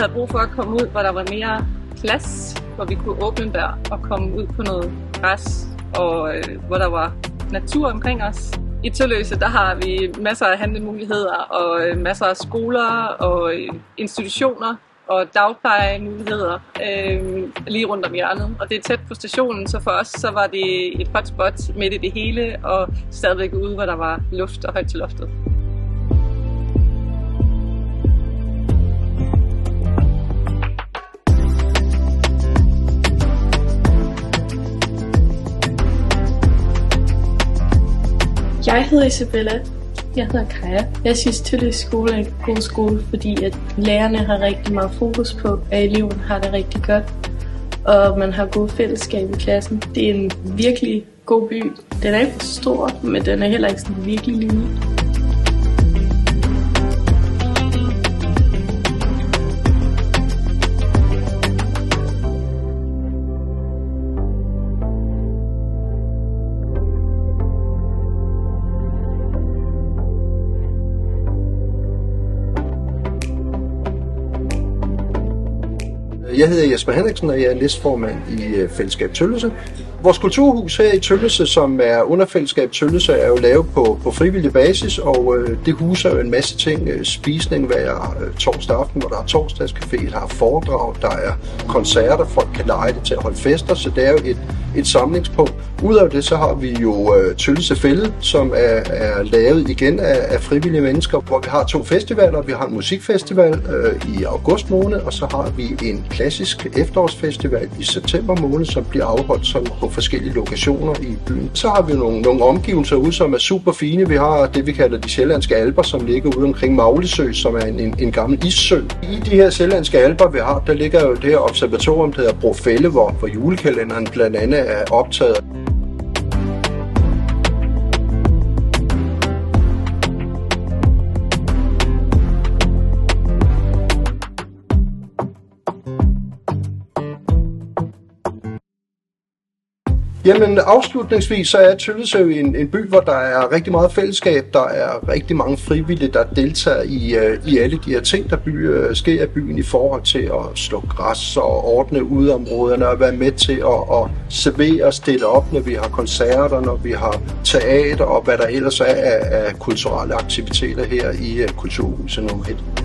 havde brug for at komme ud, hvor der var mere plads, hvor vi kunne åbne der og komme ud på noget græs, og hvor der var natur omkring os. I Tølløse, der har vi masser af handlemuligheder og masser af skoler og institutioner og dagplejemuligheder lige rundt om hjørnet. Og det er tæt på stationen, så for os så var det et hotspot midt i det hele, og stadigvæk ude, hvor der var luft og højt til loftet. Jeg hedder Isabella. Jeg hedder Kaja. Jeg synes, Tølløse skole er en god skole, fordi at lærerne har rigtig meget fokus på, at eleverne har det rigtig godt, og man har god fællesskab i klassen. Det er en virkelig god by. Den er ikke for stor, men den er heller ikke sådan virkelig lille. Jeg hedder Jesper Henriksen, og jeg er næstformand i Fællesskab Tølløse. Vores kulturhus her i Tølløse, som er under Fællesskab Tølløse, er jo lavet på frivillig basis, og det huser jo en masse ting. Spisning hver torsdag aften, hvor der er torsdagscafé, der er foredrag, der er koncerter, folk kan leje det til at holde fester, så det er jo et samlingspunkt. Udover det, så har vi jo Tølløse Fælde, som er lavet igen af frivillige mennesker, hvor vi har 2 festivaler. Vi har en musikfestival i august måned, og så har vi en klassisk efterårsfestival i september måned, som bliver afholdt sådan på forskellige lokationer i byen. Så har vi nogle omgivelser ude, som er super fine. Vi har det, vi kalder de sjællandske alper, som ligger ude omkring Maglesø, som er en gammel issø. I de her sjællandske alper, vi har, der ligger jo det her observatorium, der hedder Brofælde, hvor julekalenderen blandt andet er optaget. Jamen afslutningsvis så er Tølløse en by, hvor der er rigtig meget fællesskab, der er rigtig mange frivillige, der deltager i alle de her ting, der sker i byen i forhold til at slå græs og ordne udeområderne og være med til at servere og stille op, når vi har koncerter, når vi har teater og hvad der ellers er af kulturelle aktiviteter her i Kulturhuset nr. 1.